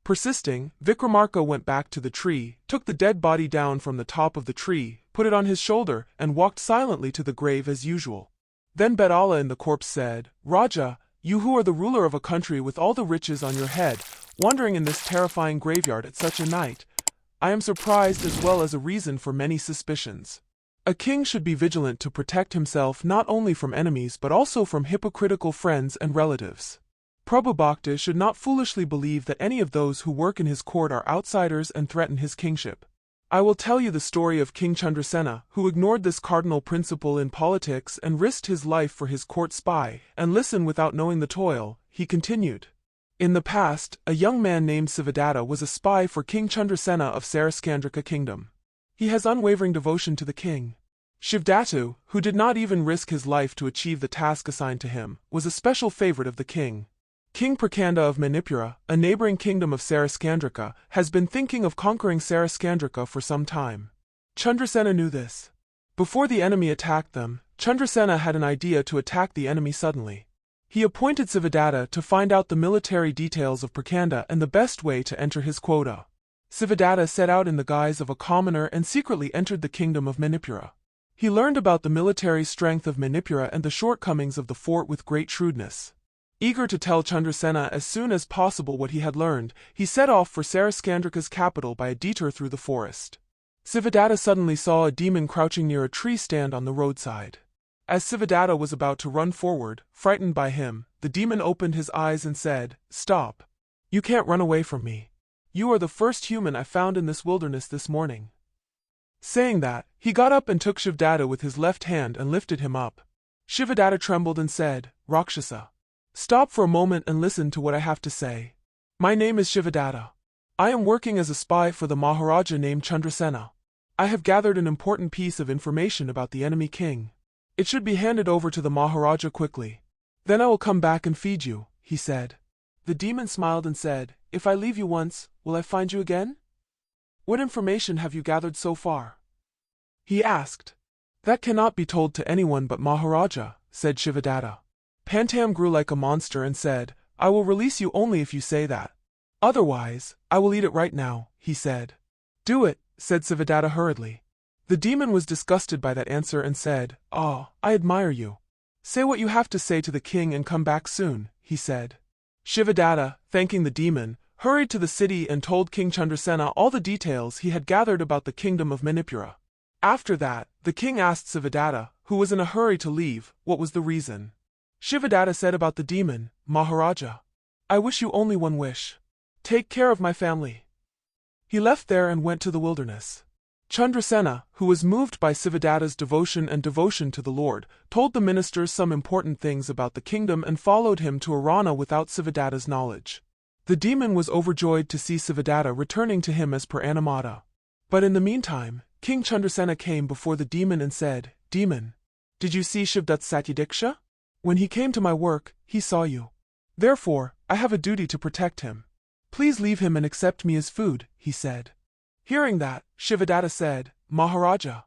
Persisting, Vikramarka went back to the tree, took the dead body down from the top of the tree, put it on his shoulder, and walked silently to the grave as usual. Then Bethala in the corpse said, "Raja, you who are the ruler of a country with all the riches on your head, wandering in this terrifying graveyard at such a night, I am surprised as well as a reason for many suspicions. A king should be vigilant to protect himself not only from enemies but also from hypocritical friends and relatives. Prabhu Bhakta should not foolishly believe that any of those who work in his court are outsiders and threaten his kingship. I will tell you the story of King Chandrasena, who ignored this cardinal principle in politics and risked his life for his court spy, and listen without knowing the toil," he continued. In the past, a young man named Sivadatta was a spy for King Chandrasena of Saraskandrika kingdom. He has unwavering devotion to the king. Shivdatu, who did not even risk his life to achieve the task assigned to him, was a special favorite of the king. King Prakanda of Manipura, a neighboring kingdom of Saraskandrika, has been thinking of conquering Saraskandrika for some time. Chandrasena knew this. Before the enemy attacked them, Chandrasena had an idea to attack the enemy suddenly. He appointed Sivadatta to find out the military details of Prakanda and the best way to enter his quota. Sivadatta set out in the guise of a commoner and secretly entered the kingdom of Manipura. He learned about the military strength of Manipura and the shortcomings of the fort with great shrewdness. Eager to tell Chandrasena as soon as possible what he had learned, he set off for Saraskandrika's capital by a detour through the forest. Sivadatta suddenly saw a demon crouching near a tree stand on the roadside. As Sivadatta was about to run forward, frightened by him, the demon opened his eyes and said, "Stop. You can't run away from me. You are the first human I found in this wilderness this morning." Saying that, he got up and took Shivadatta with his left hand and lifted him up. Shivadatta trembled and said, "Rakshasa, stop for a moment and listen to what I have to say. My name is Shivadatta. I am working as a spy for the Maharaja named Chandrasena. I have gathered an important piece of information about the enemy king. It should be handed over to the Maharaja quickly. Then I will come back and feed you," he said. The demon smiled and said, "If I leave you once, will I find you again? What information have you gathered so far?" he asked. "That cannot be told to anyone but Maharaja," said Shivadatta. Pantam grew like a monster and said, "I will release you only if you say that. Otherwise, I will eat it right now," he said. "Do it," said Sivadatta hurriedly. The demon was disgusted by that answer and said, "Ah, I admire you. Say what you have to say to the king and come back soon," he said. Shivadatta, thanking the demon, hurried to the city and told King Chandrasena all the details he had gathered about the kingdom of Manipura. After that, the king asked Sivadatta, who was in a hurry to leave, what was the reason. Shivadatta said about the demon, "Maharaja, I wish you only one wish. Take care of my family." He left there and went to the wilderness. Chandrasena, who was moved by Sivadatta's devotion to the Lord, told the ministers some important things about the kingdom and followed him to Arana without Sivadatta's knowledge. The demon was overjoyed to see Sivadatta returning to him as per Anamata. But in the meantime, King Chandrasena came before the demon and said, "Demon, did you see Shivdatta Satyadiksha? When he came to my work, he saw you. Therefore, I have a duty to protect him. Please leave him and accept me as food," he said. Hearing that, Shivadatta said, "Maharaja,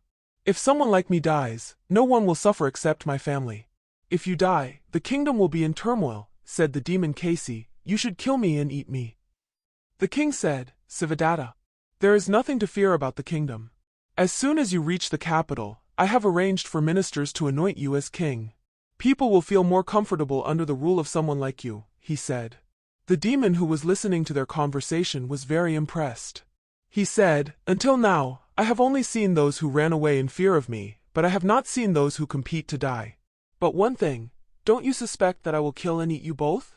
if someone like me dies, no one will suffer except my family. If you die, the kingdom will be in turmoil," said the demon Kasi, "you should kill me and eat me." The king said, "Sivadatta, there is nothing to fear about the kingdom. As soon as you reach the capital, I have arranged for ministers to anoint you as king. People will feel more comfortable under the rule of someone like you," he said. The demon who was listening to their conversation was very impressed. He said, "Until now, I have only seen those who ran away in fear of me, but I have not seen those who compete to die. But one thing, don't you suspect that I will kill and eat you both?"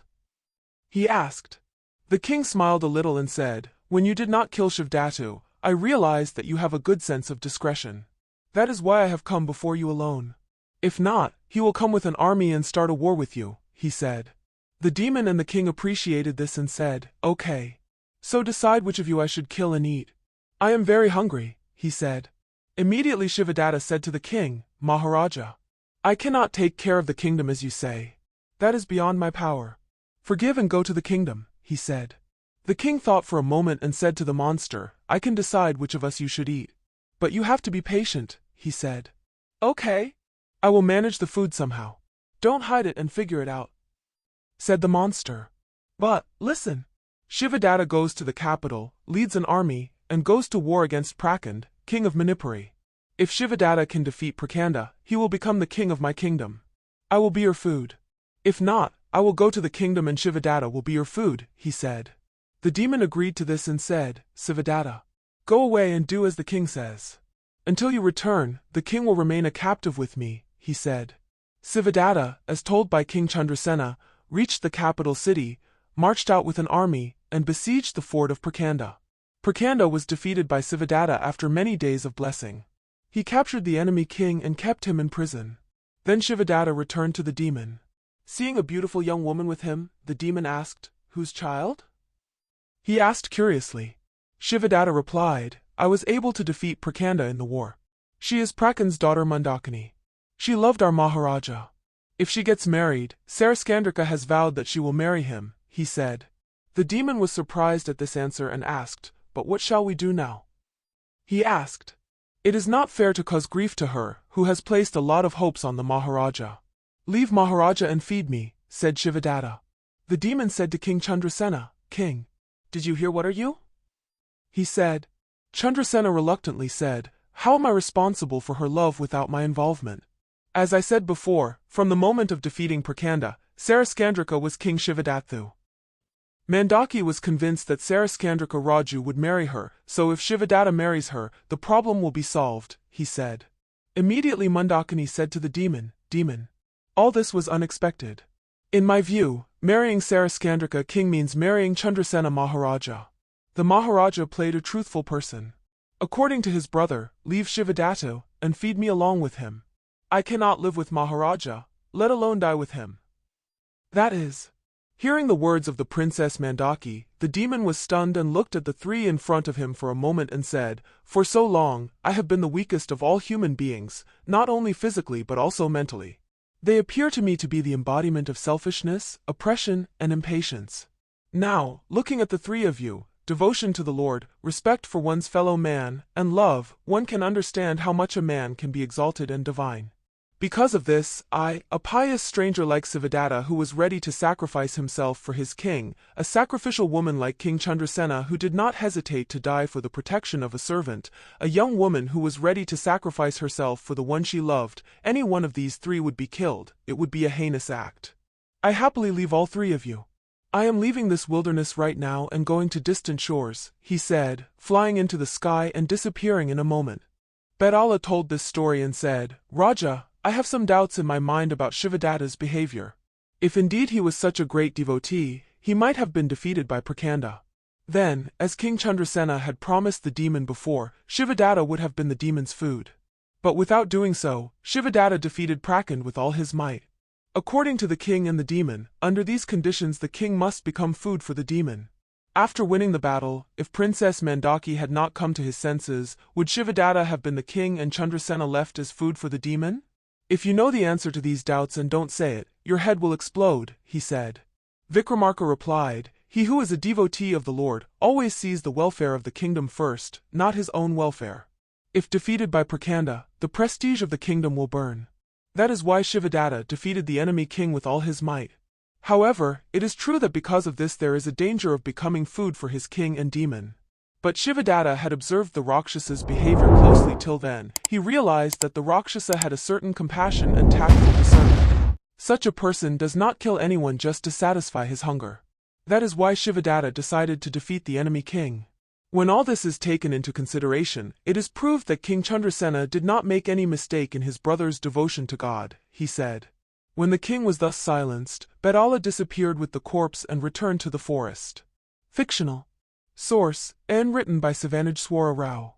he asked. The king smiled a little and said, "When you did not kill Shivdatu, I realized that you have a good sense of discretion. That is why I have come before you alone. If not, he will come with an army and start a war with you," he said. The demon and the king appreciated this and said, "Okay. So decide which of you I should kill and eat." "I am very hungry," he said. Immediately Shivadatta said to the king, "Maharaja, I cannot take care of the kingdom as you say. That is beyond my power. Forgive and go to the kingdom," he said. The king thought for a moment and said to the monster, "I can decide which of us you should eat. But you have to be patient," he said. "Okay. I will manage the food somehow. Don't hide it and figure it out," said the monster. "But, listen. Shivadatta goes to the capital, leads an army, and goes to war against Prakand, king of Manipuri. If Shivadatta can defeat Prakanda, he will become the king of my kingdom. I will be your food. If not, I will go to the kingdom and Shivadatta will be your food, he said. The demon agreed to this and said, Shivadatta, go away and do as the king says. Until you return, the king will remain a captive with me, he said. Shivadatta, as told by King Chandrasena, reached the capital city, marched out with an army, and besieged the fort of Prakanda. Prakanda was defeated by Shivadatta after many days of blessing. He captured the enemy king and kept him in prison. Then Shivadatta returned to the demon. Seeing a beautiful young woman with him, the demon asked, Whose child? He asked curiously. Shivadatta replied, I was able to defeat Prakanda in the war. She is Prakand's daughter Mandakini. She loved our Maharaja. If she gets married, Saraskandrika has vowed that she will marry him, he said. The demon was surprised at this answer and asked, But what shall we do now? He asked. It is not fair to cause grief to her, who has placed a lot of hopes on the Maharaja. Leave Maharaja and feed me, said Shivadatta. The demon said to King Chandrasena, King, did you hear what are you? He said. Chandrasena reluctantly said, How am I responsible for her love without my involvement? As I said before, from the moment of defeating Prakanda, Saraskandrika was King Shivadatta. Mandaki was convinced that Saraskandrika Raju would marry her, so if Shivadatta marries her, the problem will be solved, he said. Immediately Mandakini said to the demon, Demon, all this was unexpected. In my view, marrying Saraskandrika king means marrying Chandrasena Maharaja. The Maharaja played a truthful person. According to his brother, leave Shivadatta, and feed me along with him. I cannot live with Maharaja, let alone die with him. That is. Hearing the words of the Princess Mandaki, the demon was stunned and looked at the three in front of him for a moment and said, For so long, I have been the weakest of all human beings, not only physically but also mentally. They appear to me to be the embodiment of selfishness, oppression, and impatience. Now, looking at the three of you, devotion to the Lord, respect for one's fellow man, and love, one can understand how much a man can be exalted and divine. Because of this, I, a pious stranger like Shivadatta who was ready to sacrifice himself for his king, a sacrificial woman like King Chandrasena who did not hesitate to die for the protection of a servant, a young woman who was ready to sacrifice herself for the one she loved, any one of these three would be killed, it would be a heinous act. I happily leave all three of you. I am leaving this wilderness right now and going to distant shores, he said, flying into the sky and disappearing in a moment. Bethala told this story and said, Raja, I have some doubts in my mind about Shivadatta's behavior. If indeed he was such a great devotee, he might have been defeated by Prakanda. Then, as King Chandrasena had promised the demon before, Shivadatta would have been the demon's food. But without doing so, Shivadatta defeated Prakand with all his might. According to the king and the demon, under these conditions the king must become food for the demon. After winning the battle, if Princess Mandaki had not come to his senses, would Shivadatta have been the king and Chandrasena left as food for the demon? If you know the answer to these doubts and don't say it, your head will explode, he said. Vikramarka replied, He who is a devotee of the Lord always sees the welfare of the kingdom first, not his own welfare. If defeated by Prakanda, the prestige of the kingdom will burn. That is why Shivadatta defeated the enemy king with all his might. However, it is true that because of this there is a danger of becoming food for his king and demon. But Shivadatta had observed the Rakshasa's behavior closely till then. He realized that the Rakshasa had a certain compassion and tactful discernment. Such a person does not kill anyone just to satisfy his hunger. That is why Shivadatta decided to defeat the enemy king. When all this is taken into consideration, it is proved that King Chandrasena did not make any mistake in his brother's devotion to God, he said. When the king was thus silenced, Bethala disappeared with the corpse and returned to the forest. Fictional. Source, and written by Savanaj Swara Rao.